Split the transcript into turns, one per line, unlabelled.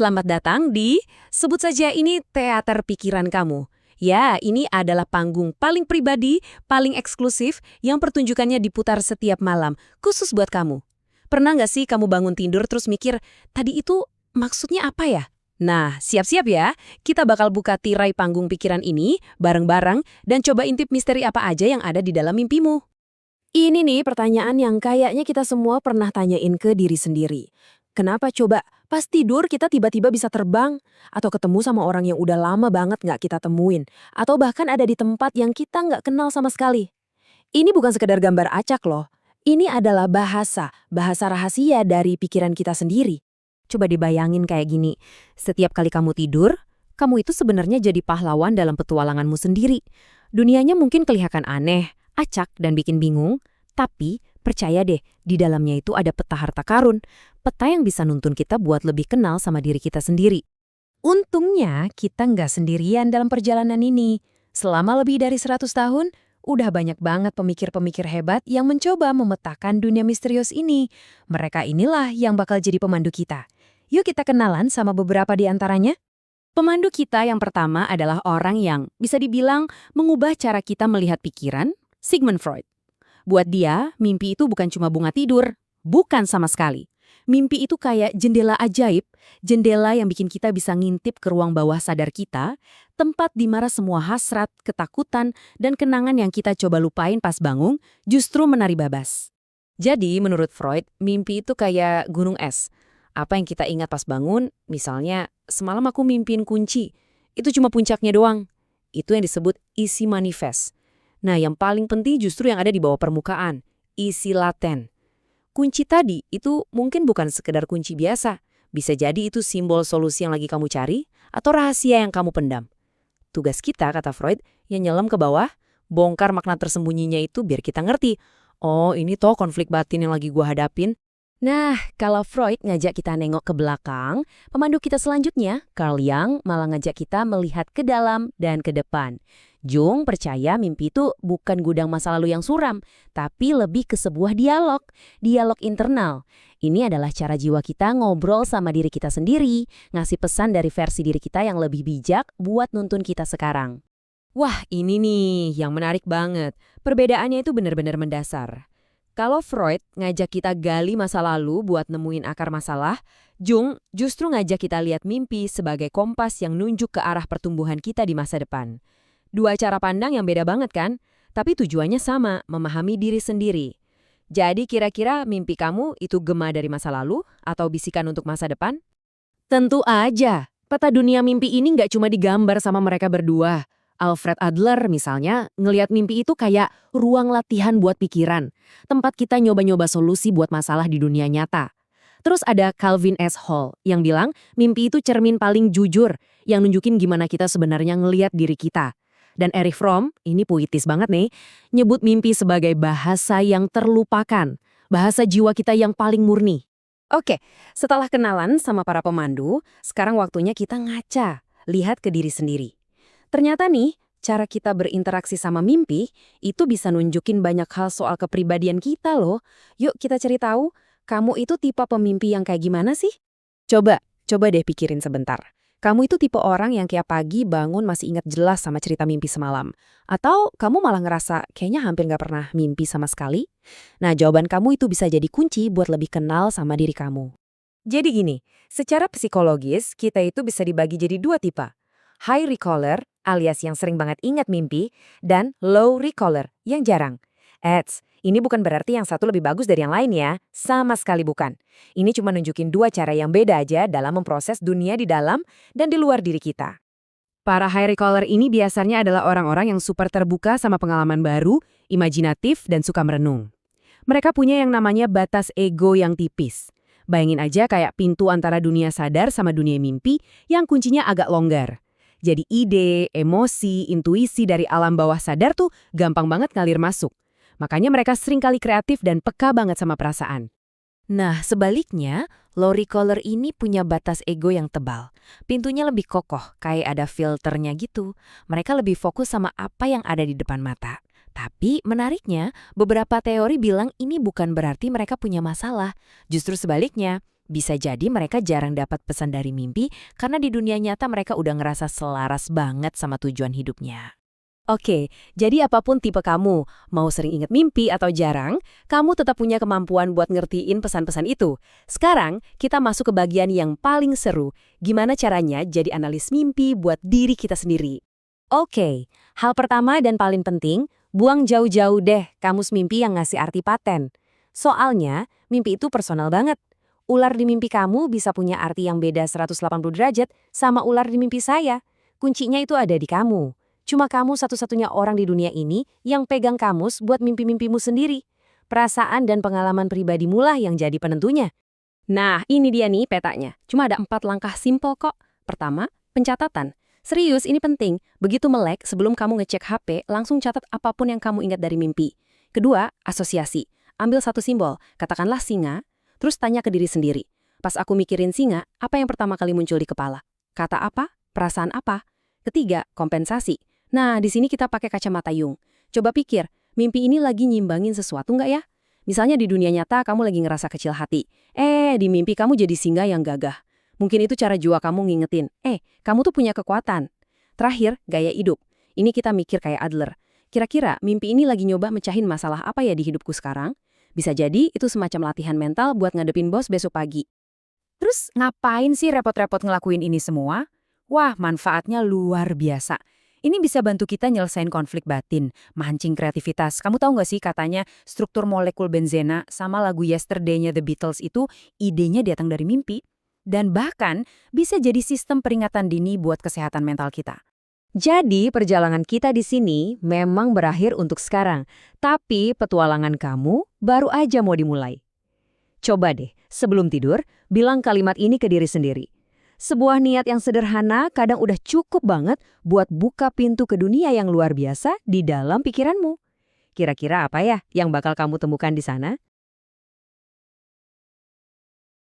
selamat datang di, sebut saja ini teater pikiran kamu. Ya, ini adalah panggung paling pribadi, paling eksklusif, yang pertunjukannya diputar setiap malam, khusus buat kamu. Pernah nggak sih kamu bangun tidur terus mikir, tadi itu maksudnya apa ya? Nah, siap-siap ya, kita bakal buka tirai panggung pikiran ini bareng-bareng dan coba intip misteri apa aja yang ada di dalam mimpimu. Ini nih pertanyaan yang kayaknya kita semua pernah tanyain ke diri sendiri. Kenapa coba pas tidur kita tiba-tiba bisa terbang? Atau ketemu sama orang yang udah lama banget nggak kita temuin? Atau bahkan ada di tempat yang kita nggak kenal sama sekali? Ini bukan sekedar gambar acak loh. Ini adalah bahasa rahasia dari pikiran kita sendiri. Coba dibayangin kayak gini, setiap kali kamu tidur, kamu itu sebenarnya jadi pahlawan dalam petualanganmu sendiri. Dunianya mungkin kelihatan aneh, acak dan bikin bingung, tapi percaya deh, di dalamnya itu ada peta harta karun, peta yang bisa nuntun kita buat lebih kenal sama diri kita sendiri. Untungnya kita nggak sendirian dalam perjalanan ini. Selama lebih dari 100 tahun, udah banyak banget pemikir-pemikir hebat yang mencoba memetakan dunia misterius ini. Mereka inilah yang bakal jadi pemandu kita. Yuk kita kenalan sama beberapa di antaranya. Pemandu kita yang pertama adalah orang yang bisa dibilang mengubah cara kita melihat pikiran, Sigmund Freud. Buat dia, mimpi itu bukan cuma bunga tidur. Bukan sama sekali. Mimpi itu kayak jendela ajaib, jendela yang bikin kita bisa ngintip ke ruang bawah sadar kita, tempat di mana semua hasrat, ketakutan, dan kenangan yang kita coba lupain pas bangun justru menari babas. Jadi, menurut Freud, mimpi itu kayak gunung es. Apa yang kita ingat pas bangun, misalnya, semalam aku mimpiin kunci. Itu cuma puncaknya doang. Itu yang disebut isi manifest. Nah, yang paling penting justru yang ada di bawah permukaan, isi laten. Kunci tadi itu mungkin bukan sekedar kunci biasa. Bisa jadi itu simbol solusi yang lagi kamu cari atau rahasia yang kamu pendam. Tugas kita, kata Freud, yang nyelam ke bawah, bongkar makna tersembunyinya itu biar kita ngerti. Oh, ini toh konflik batin yang lagi gua hadapin. Nah, kalau Freud ngajak kita nengok ke belakang, pemandu kita selanjutnya, Carl Jung, malah ngajak kita melihat ke dalam dan ke depan. Jung percaya mimpi itu bukan gudang masa lalu yang suram, tapi lebih ke sebuah dialog internal. Ini adalah cara jiwa kita ngobrol sama diri kita sendiri, ngasih pesan dari versi diri kita yang lebih bijak buat nuntun kita sekarang. Wah, ini nih yang menarik banget. Perbedaannya itu benar-benar mendasar. Kalau Freud ngajak kita gali masa lalu buat nemuin akar masalah, Jung justru ngajak kita lihat mimpi sebagai kompas yang nunjuk ke arah pertumbuhan kita di masa depan. Dua cara pandang yang beda banget kan? Tapi tujuannya sama, memahami diri sendiri. Jadi kira-kira mimpi kamu itu gema dari masa lalu atau bisikan untuk masa depan? Tentu aja, peta dunia mimpi ini nggak cuma digambar sama mereka berdua. Alfred Adler misalnya ngelihat mimpi itu kayak ruang latihan buat pikiran, tempat kita nyoba-nyoba solusi buat masalah di dunia nyata. Terus ada Calvin S. Hall yang bilang mimpi itu cermin paling jujur yang nunjukin gimana kita sebenarnya ngelihat diri kita. Dan Erich Fromm, ini puitis banget nih, nyebut mimpi sebagai bahasa yang terlupakan, bahasa jiwa kita yang paling murni. Oke, setelah kenalan sama para pemandu, sekarang waktunya kita ngaca, lihat ke diri sendiri. Ternyata nih, cara kita berinteraksi sama mimpi itu bisa nunjukin banyak hal soal kepribadian kita loh. Yuk kita cari tahu, kamu itu tipe pemimpi yang kayak gimana sih? Coba deh pikirin sebentar. Kamu itu tipe orang yang kayak pagi bangun masih ingat jelas sama cerita mimpi semalam. Atau kamu malah ngerasa kayaknya hampir nggak pernah mimpi sama sekali? Nah, jawaban kamu itu bisa jadi kunci buat lebih kenal sama diri kamu. Jadi gini, secara psikologis kita itu bisa dibagi jadi dua tipe. High recaller alias yang sering banget ingat mimpi, dan low recaller yang jarang. Ini bukan berarti yang satu lebih bagus dari yang lain ya, sama sekali bukan. Ini cuma nunjukin dua cara yang beda aja dalam memproses dunia di dalam dan di luar diri kita. Para high recaller ini biasanya adalah orang-orang yang super terbuka sama pengalaman baru, imajinatif, dan suka merenung. Mereka punya yang namanya batas ego yang tipis. Bayangin aja kayak pintu antara dunia sadar sama dunia mimpi yang kuncinya agak longgar. Jadi ide, emosi, intuisi dari alam bawah sadar tuh gampang banget ngalir masuk. Makanya mereka sering kali kreatif dan peka banget sama perasaan. Nah, sebaliknya, low recaller ini punya batas ego yang tebal. Pintunya lebih kokoh, kayak ada filternya gitu. Mereka lebih fokus sama apa yang ada di depan mata. Tapi menariknya, beberapa teori bilang ini bukan berarti mereka punya masalah. Justru sebaliknya,
Bisa jadi mereka jarang dapat pesan dari mimpi karena di dunia nyata mereka udah ngerasa selaras banget sama tujuan hidupnya.
Oke, jadi apapun tipe kamu, mau sering ingat mimpi atau jarang, kamu tetap punya kemampuan buat ngertiin pesan-pesan itu. Sekarang, kita masuk ke bagian yang paling seru. Gimana caranya jadi analis mimpi buat diri kita sendiri? Oke, hal pertama dan paling penting, buang jauh-jauh deh kamus mimpi yang ngasih arti paten. Soalnya, mimpi itu personal banget. Ular di mimpi kamu bisa punya arti yang beda 180 derajat sama ular di mimpi saya. Kuncinya itu ada di kamu. Cuma kamu satu-satunya orang di dunia ini yang pegang kamus buat mimpi-mimpimu sendiri. Perasaan dan pengalaman pribadimu lah yang jadi penentunya. Nah, ini dia nih petanya. Cuma ada 4 langkah simpel kok. Pertama, pencatatan. Serius, ini penting. Begitu melek, sebelum kamu ngecek HP, langsung catat apapun yang kamu ingat dari mimpi. Kedua, asosiasi. Ambil satu simbol, katakanlah singa, terus tanya ke diri sendiri. Pas aku mikirin singa, apa yang pertama kali muncul di kepala? Kata apa? Perasaan apa? Ketiga, kompensasi. Nah, di sini kita pakai kacamata Jung. Coba pikir, mimpi ini lagi nyimbangin sesuatu nggak ya? Misalnya di dunia nyata kamu lagi ngerasa kecil hati. Di mimpi kamu jadi singa yang gagah. Mungkin itu cara jua kamu ngingetin, kamu tuh punya kekuatan. Terakhir, gaya hidup. Ini kita mikir kayak Adler. Kira-kira mimpi ini lagi nyoba mecahin masalah apa ya di hidupku sekarang? Bisa jadi itu semacam latihan mental buat ngadepin bos besok pagi.
Terus ngapain sih repot-repot ngelakuin ini semua? Wah, manfaatnya luar biasa. Ini bisa bantu kita nyelesain konflik batin, mancing kreativitas. Kamu tahu nggak sih katanya struktur molekul benzena sama lagu Yesterday-nya The Beatles itu idenya datang dari mimpi. Dan bahkan bisa jadi sistem peringatan dini buat kesehatan mental kita.
Jadi perjalanan kita di sini memang berakhir untuk sekarang. Tapi petualangan kamu baru aja mau dimulai. Coba deh, sebelum tidur, bilang kalimat ini ke diri sendiri. Sebuah niat yang sederhana kadang udah cukup banget buat buka pintu ke dunia yang luar biasa di dalam pikiranmu. Kira-kira apa ya yang bakal kamu temukan di sana?